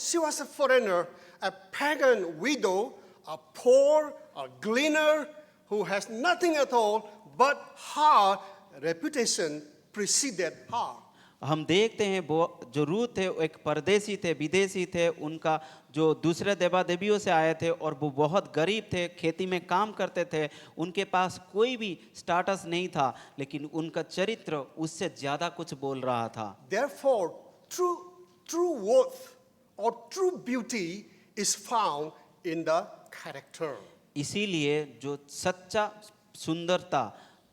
she was a foreigner, a pagan widow, a poor, a gleaner who has nothing at all, but her reputation preceded her. हम देखते हैं वो जो रूत थे वो एक परदेसी थे, विदेशी थे, उनका जो दूसरे देवा देवियों से आए थे और वो बहुत गरीब थे, खेती में काम करते थे, उनके पास कोई भी स्टेटस नहीं था, लेकिन उनका चरित्र उससे ज़्यादा कुछ बोल रहा था। Therefore, true worth or true beauty is found in the character. इसीलिए जो सच्चा सुंदरता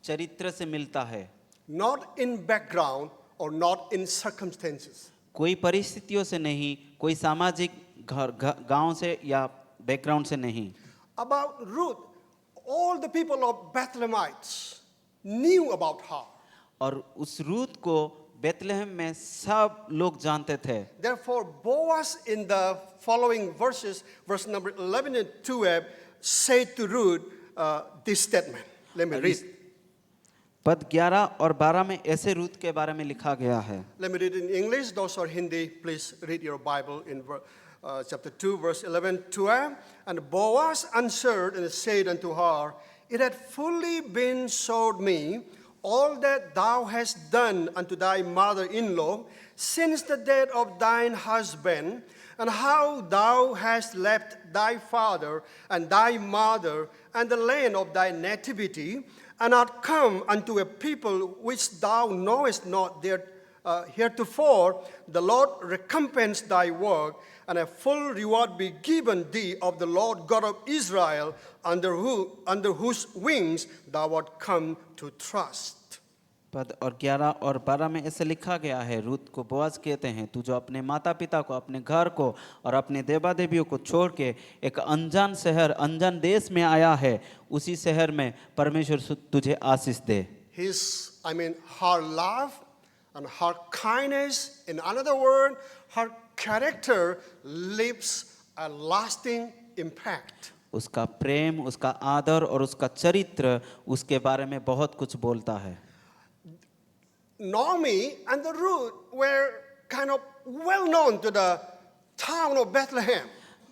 चरित्र से मिलता है, Not in background or not in circumstances. कोई परिस्थितियों से नहीं, कोई सामाजिक गांव से या बैकग्राउंड से नहीं। About Ruth, all the people of Bethlehemites knew about her. और उस रूत को बेतलेहम में सब लोग जानते थे। Therefore, Boaz in the following verses, verse number 11 and 12, said to Ruth this statement. Let me read. पद 11 और 12 में ऐसे रूत के बारे में लिखा गया है। Let me read in English. Those who are Hindi, please read your Bible in chapter 2, verse 11, 12. And Boaz answered and said unto her, It had fully been showed me all that thou hast done unto thy mother-in-law since the death of thine husband, and how thou hast left thy father and thy mother and the land of thy nativity, and art come unto a people which thou knowest not there heretofore. The Lord recompense thy work, and a full reward be given thee of the Lord God of Israel, under whose wings thou art come to trust. पद और 11 और 12 में ऐसे लिखा गया है, रूत को Boaz कहते हैं, तू जो अपने माता पिता को, अपने घर को और अपने देवा देवियों को छोड़ के एक अनजान शहर, अनजान देश में आया है, उसी शहर में परमेश्वर तुझे आशीष दे। Her love and her kindness, in another word, her character leaves a lasting impact. उसका प्रेम, उसका आदर और उसका चरित्र उसके बारे में बहुत कुछ बोलता है। Naomi and the Ruth were kind of well known to the town of Bethlehem.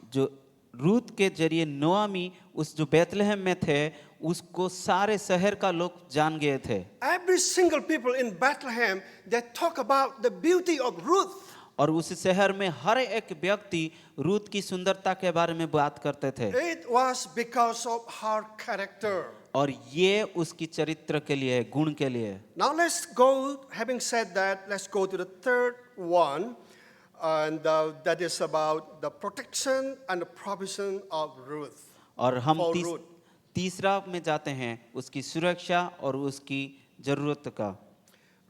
जो रूत के जरिए नोआमी उस जो बेतलेहम में थे उसको सारे शहर का लोग जान गए थे। Every single people in Bethlehem, they talk about the beauty of Ruth. और उस शहर में हर एक व्यक्ति रूत की सुंदरता के बारे में बात करते थे। It was because of her character. और ये उसकी चरित्र के लिए, गुण के लिए। Now let's go, having said that, let's go to the third one, and that is about the protection and the provision of Ruth. और हम तीसरा में जाते हैं, उसकी सुरक्षा और उसकी जरूरत का।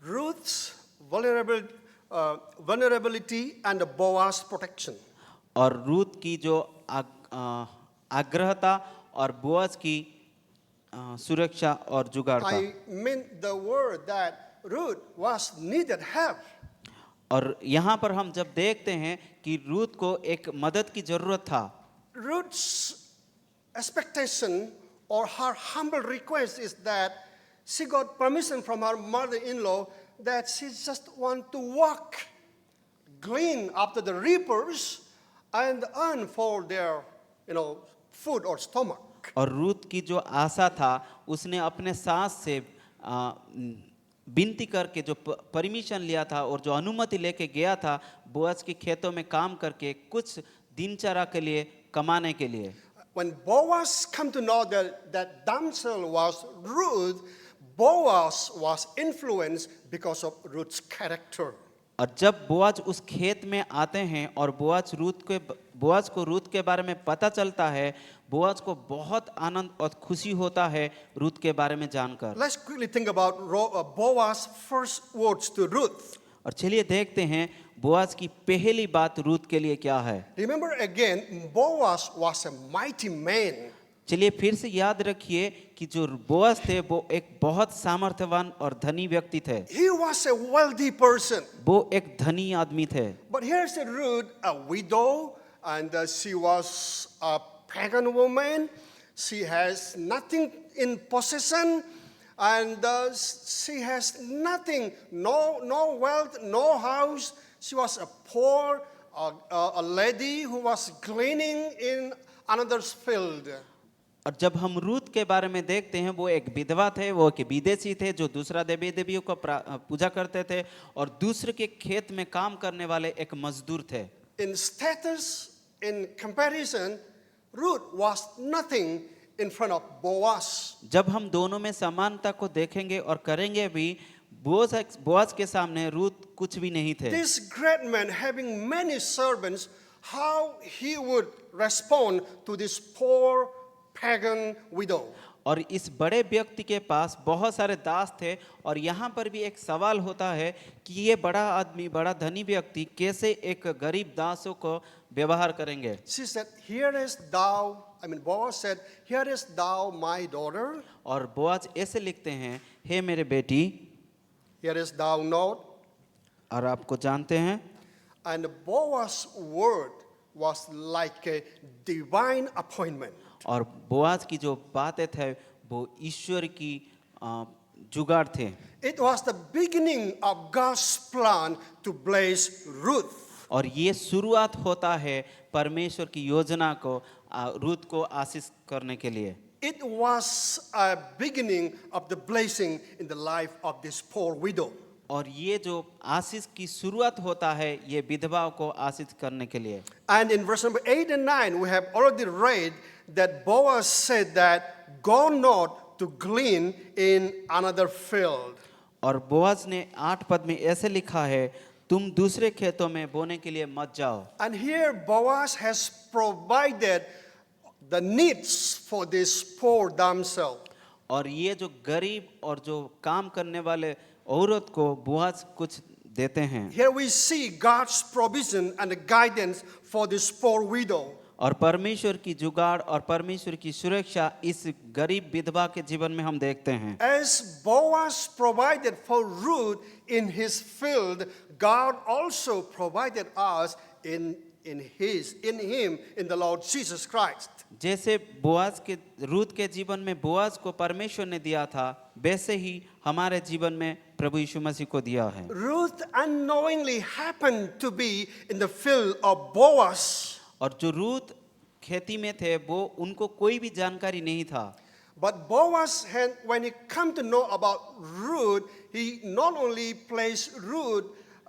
Ruth's vulnerability and Boaz's protection. और रूत की जो आग्रहता और बोआज की सुरक्षा और जुगाड़ का। I mean the word that Ruth was needed help. और यहाँ पर हम जब देखते हैं कि रूत को एक मदद की जरूरत था। Ruth's expectation or her humble request is that she got permission from her mother-in-law that she just want to walk, glean after the reapers, and earn for their, food or stomach. और रूत की जो आशा था, उसने अपने सास से विनती करके जो परमिशन लिया था और जो अनुमति लेके गया था बोआज के खेतों में काम करके कुछ दिनचर्या के लिए, कमाने के लिए। When Boaz come to know that damsel was Ruth, Boaz was influenced because of Ruth's character. और जब बोआज उस खेत में आते हैं और बोआज को रूत के बारे में पता चलता है, बोआज को बहुत आनंद और खुशी होता है रूत के बारे में जानकर। Let's quickly think about Boaz's first words to Ruth. और चलिए देखते हैं बोआज की पहली बात रूत के लिए क्या है। Remember again, Boaz was a mighty man. चलिए फिर से याद रखिए कि जो बोआज थे वो एक बहुत सामर्थ्यवान और धनी व्यक्ति थे। He was a wealthy person. वो एक धनी आदमी थे। But here's a Ruth, a widow, and she was a pagan woman. She has nothing in possession, and she has nothing, no wealth, no house. She was a poor, a lady who was gleaning in another's field. और जब हम रूत के बारे में देखते हैं, वो एक विधवा थे, वो एक विदेशी थे जो दूसरा देवी देवियों को पूजा करते थे और दूसरे के खेत में काम करने वाले एक मजदूर थे। In status, in comparison, Ruth was nothing in front of Boaz. जब हम दोनों में समानता को देखेंगे और करेंगे भी, बोआज के सामने रूत कुछ भी नहीं थे। This great man having many servants, how he would respond to this poor pagan widow. और इस बड़े व्यक्ति के पास बहुत सारे दास थे और यहाँ पर भी एक सवाल होता है कि ये बड़ा आदमी, बड़ा धनी व्यक्ति कैसे एक गरीब दासों को व्यवहार करेंगे। She said, Boaz said, "Here is thou, my daughter. और बोआज ऐसे लिखते हैं, हे मेरे बेटी, Here is thou not." और आपको जानते हैं, And Boaz's word was like a divine appointment. और बोआज की जो बातें थे वो ईश्वर की जुगाड़ थे। It was the beginning of God's plan to bless Ruth. और ये शुरुआत होता है परमेश्वर की योजना को रूत को आशीष करने के लिए। It was a beginning of the blessing in the life of this poor widow. और ये जो आशीष की शुरुआत होता है ये विधवाओं को आशीष करने के लिए। And in verse number 8 and 9 we have already read that Boaz said that go not to glean in another field. और बोआज ने 8 पद में ऐसे लिखा है, तुम दूसरे खेतों में बोने के लिए मत जाओ। And here Boaz has provided the needs for this poor damsel. और ये जो गरीब और जो काम करने वाले औरत को बोआज कुछ देते हैं। Here we see God's provision and guidance for this poor widow. और परमेश्वर की जुगाड़ और परमेश्वर की सुरक्षा इस गरीब विधवा के जीवन में हम देखते हैं। As Boaz provided for Ruth in his field, God also provided us in him, in the Lord Jesus Christ. जैसे बोआज के रूत के जीवन में बोआज को परमेश्वर ने दिया था, वैसे ही हमारे जीवन में प्रभु यीशु मसीह को दिया है। Ruth unknowingly happened to be in the field of Boaz. और जो रूत खेती में थे वो उनको कोई भी जानकारी नहीं था। But Boaz had, when he come to know about Ruth, he not only placed Ruth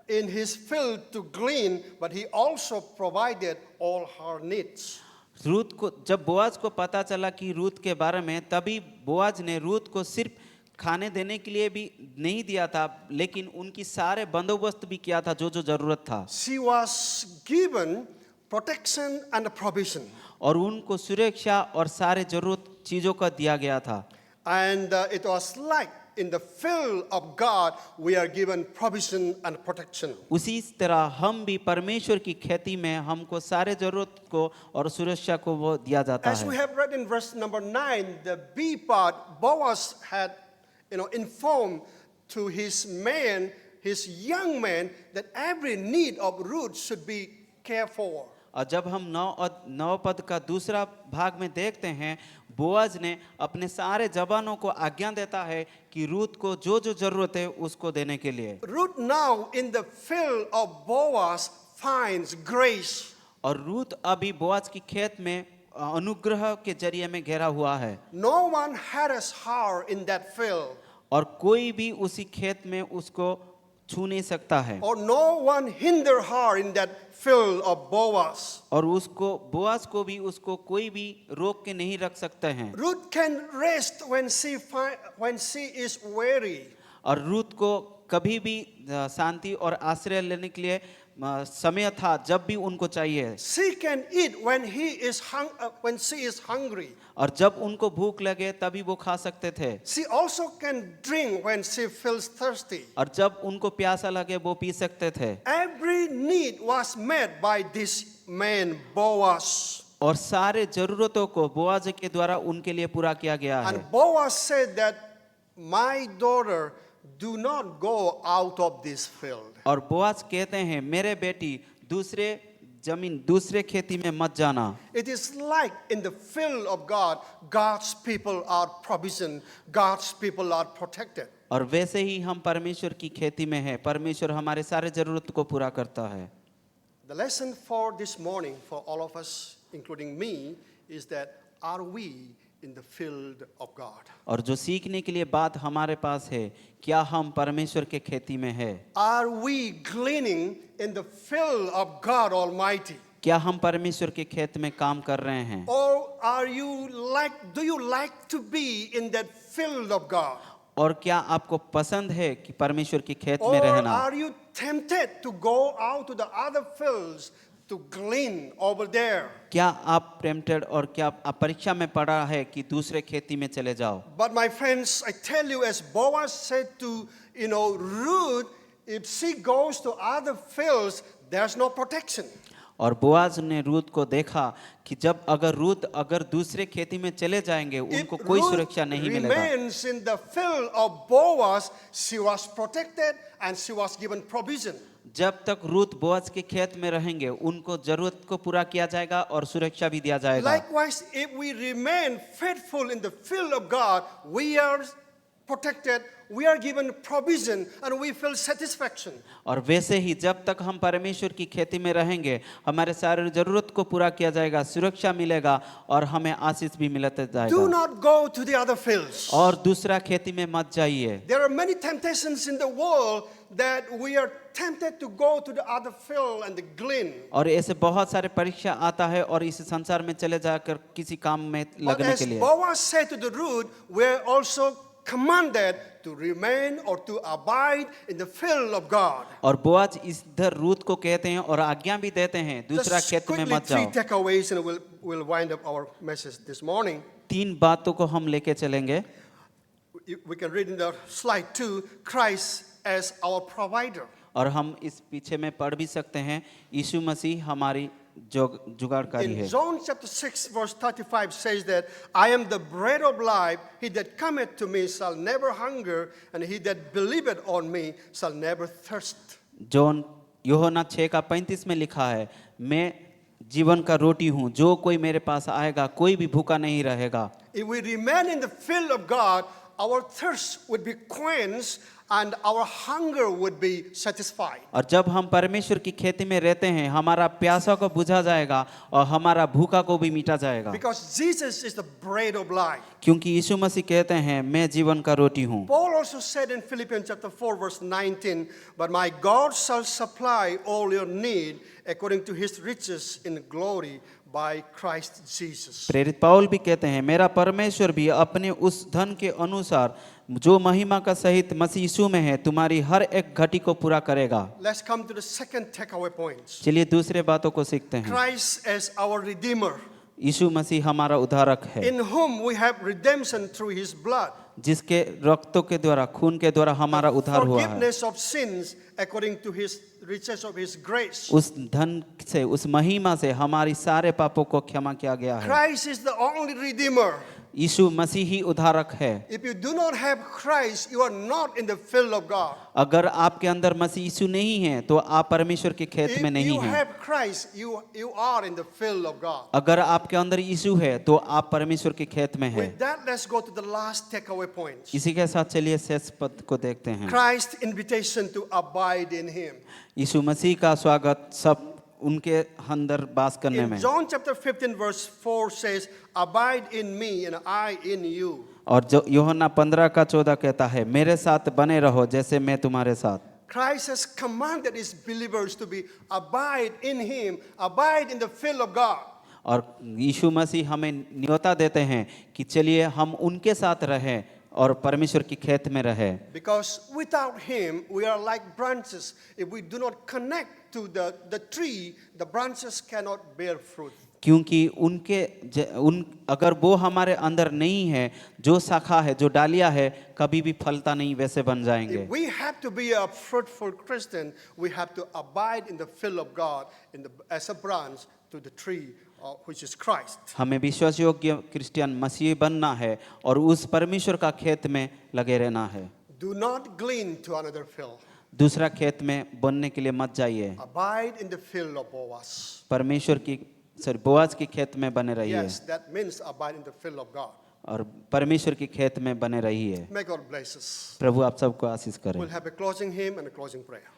in his field to glean, but he also provided all her needs. Ruth को जब बोआज को पता चला कि रूत के बारे में, तभी बोआज ने रूत को सिर्फ खाने देने के लिए भी नहीं दिया था, लेकिन उनकी सारे बंदोबस्त भी किया था जो जो जरूरत था। She was given protection and provision. और उनको सुरक्षा और सारे जरूरत चीजों का दिया गया था। And it was like in the field of God we are given provision and protection. उसी तरह हम भी परमेश्वर की खेती में हमको सारे जरूरत को और सुरक्षा को वो दिया जाता As we है। have read in verse number 9, the B part, Boaz had informed to his man, his young man, that every need of Ruth should be cared for. और जब हम नौ पद का दूसरा भाग में देखते हैं, बोआज ने अपने सारे जवानों को आज्ञा देता है कि रूत को जो जो जरूरत है उसको देने के लिए। Ruth now in the field of Boaz finds grace. और रूत अभी बोआज की खेत में अनुग्रह के जरिए में घेरा हुआ है। No one harass her in that field. और कोई भी उसी खेत में उसको छू नहीं सकता है। Or no one hinder her in that field of Boaz. और उसको बोआज को भी उसको कोई भी रोक के नहीं रख सकते हैं। Ruth can rest when she is weary. और रूत को कभी भी शांति और आश्रय लेने के लिए समय था जब भी उनको चाहिए। She can eat when she is hungry. और जब उनको भूख लगे तभी वो खा सकते थे। She also can drink when she feels thirsty. और जब उनको प्यासा लगे वो पी सकते थे। Every need was met by this man Boaz. और सारे जरूरतों को बोआज के द्वारा उनके लिए पूरा किया गया है। And Boaz said that, my daughter, do not go out of this field. और बोआज कहते हैं, मेरे बेटी दूसरे खेती में मत जाना। It is like in the field of God, God's people are provision, God's people are protected. और वैसे ही हम परमेश्वर की खेती में हैं, परमेश्वर हमारे सारे जरूरत को पूरा करता है। The lesson for this morning for all of us, including me, is that are we in the field of God? और जो सीखने के लिए बात हमारे पास है, क्या हम परमेश्वर के खेती में है? Are we gleaning in the field of God Almighty? क्या हम परमेश्वर के खेत में काम कर रहे हैं? Or do you like to be in that field of God? और क्या आपको पसंद है कि परमेश्वर के खेत में Or रहना? are you tempted to go out to the other fields to glean over there? क्या आप टेम्प्टेड और क्या आप परीक्षा में पड़ा है कि दूसरे खेती में चले जाओ? But my friends, I tell you, as Boaz said to, Ruth, if she goes to other fields, there's no protection. और बोआज ने रूत को देखा कि जब अगर दूसरे खेती में चले जाएंगे उनको कोई सुरक्षा नहीं मिलेगा. Remains in the field of Boaz, she was protected and she was given provision. जब तक रूत बोआज के खेत में रहेंगे उनको जरूरत को पूरा किया जाएगा और सुरक्षा भी दिया जाएगा. Likewise, if we remain faithful in the field of God, we are protected, we are given provision, and we feel satisfaction. और वैसे ही जब तक हम परमेश्वर की खेती में रहेंगे हमारे सारे जरूरत को पूरा किया जाएगा, सुरक्षा मिलेगा और हमें आशीष भी मिलता Do जाएगा. not go to the other fields. और दूसरा खेती में मत जाइए. There are many temptations in the world that we are tempted to go to the other field and glean. और ऐसे बहुत सारे परीक्षा आता है और इस संसार में चले जाकर किसी काम में But लगने as के लिए. Boaz said to the Ruth, we are also commanded to remain or to abide in the field of God. और बोआज इधर रूत को कहते हैं और आज्ञा भी देते हैं दूसरा Just खेत में quickly मत three जाओ. takeaways and we'll wind up our message this morning. 3 बातों को हम लेके चलेंगे. We can read in the slide 2, Christ as our provider. और हम इस पीछे में पढ़ भी सकते हैं यीशु मसीह हमारी जुगाड़कारी In है. John chapter 6 verse 35 says that I am the bread of life, he that cometh to me shall never hunger, and he that believeth on me shall never thirst. John यूहन्ना 6:35 में लिखा है, मैं जीवन का रोटी हूँ, जो कोई मेरे पास आएगा कोई भी भूखा नहीं रहेगा. If we remain in the field of God, our thirst would be quenched and our hunger would be satisfied. और जब हम परमेश्वर की खेती में रहते हैं हमारा प्यासा को बुझा जाएगा और हमारा भूखा को भी मिटा जाएगा. Because Jesus is the bread of life. क्योंकि यीशु मसीह कहते हैं मैं जीवन का रोटी हूँ. Paul also said in Philippians chapter 4 verse 19, but my God shall supply all your need according to his riches in glory by Christ Jesus. प्रेरित पाउल भी कहते हैं मेरा परमेश्वर भी अपने उस धन के अनुसार जो महिमा का सहित मसीह यीशु में है तुम्हारी हर एक घटी को पूरा करेगा. Let's come to the second takeaway points. चलिए दूसरे बातों को सीखते हैं. Christ as our redeemer, यीशु मसीह हमारा उद्धारक है in whom we have redemption through his blood, जिसके रक्तों के द्वारा खून के द्वारा हमारा उद्धार हुआ है. forgiveness of sins according to his riches of his grace. उस धन से उस महिमा से हमारी सारे पापों को क्षमा किया गया है. Christ is the only redeemer. यीशु मसीह ही उद्धारक है. If you do not have Christ, you are not in the field of God. अगर आपके अंदर मसीह यीशु नहीं है तो आप परमेश्वर के खेत If में नहीं you हैं. have Christ, you are in the field of God. अगर आपके अंदर यीशु है तो आप परमेश्वर के खेत में हैं. With that, let's go to the last takeaway points. इसी के साथ चलिए शेष पद को देखते हैं. Christ's invitation to abide in him. यीशु मसीह का स्वागत सब उनके अंदर वास करने In में. John chapter 15 verse 4 says, abide in me and I in you. और जो यूहन्ना 15:14 कहता है मेरे साथ बने रहो जैसे मैं तुम्हारे साथ. Christ has commanded his believers to be abide in him, abide in the field of God. और यीशु मसीह हमें न्योता देते हैं कि चलिए हम उनके साथ रहें और परमेश्वर की खेत में रहे. Because without him, we are like branches. If we do not connect to the tree, the branches cannot bear fruit. क्योंकि अगर वो हमारे अंदर नहीं है, जो शाखा है, जो डालियां है, कभी भी फलता नहीं वैसे बन जाएंगे. If we have to be a fruitful Christian, we have to abide in the field of God as a branch to the tree which is Christ. हमें विश्वास योग्य क्रिश्चियन मसीह बनना है और उस परमेश्वर का खेत में लगे रहना है. Do not glean to another field. दूसरा खेत में बनने के लिए मत जाइए. Abide in the field of Boaz. परमेश्वर की बोआज की खेत में बने रहिए. Yes, that means abide in the field of God. और परमेश्वर की खेत में बने रहिए. May God bless us. प्रभु आप सबको आशीष करें. We'll have a closing hymn and a closing prayer.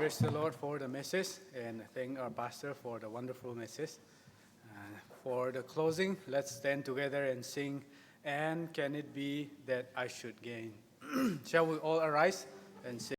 praise the Lord for the message and thank our pastor for the wonderful message. For the closing, let's stand together and sing, "And Can It Be That I Should Gain?" Shall we all arise and sing?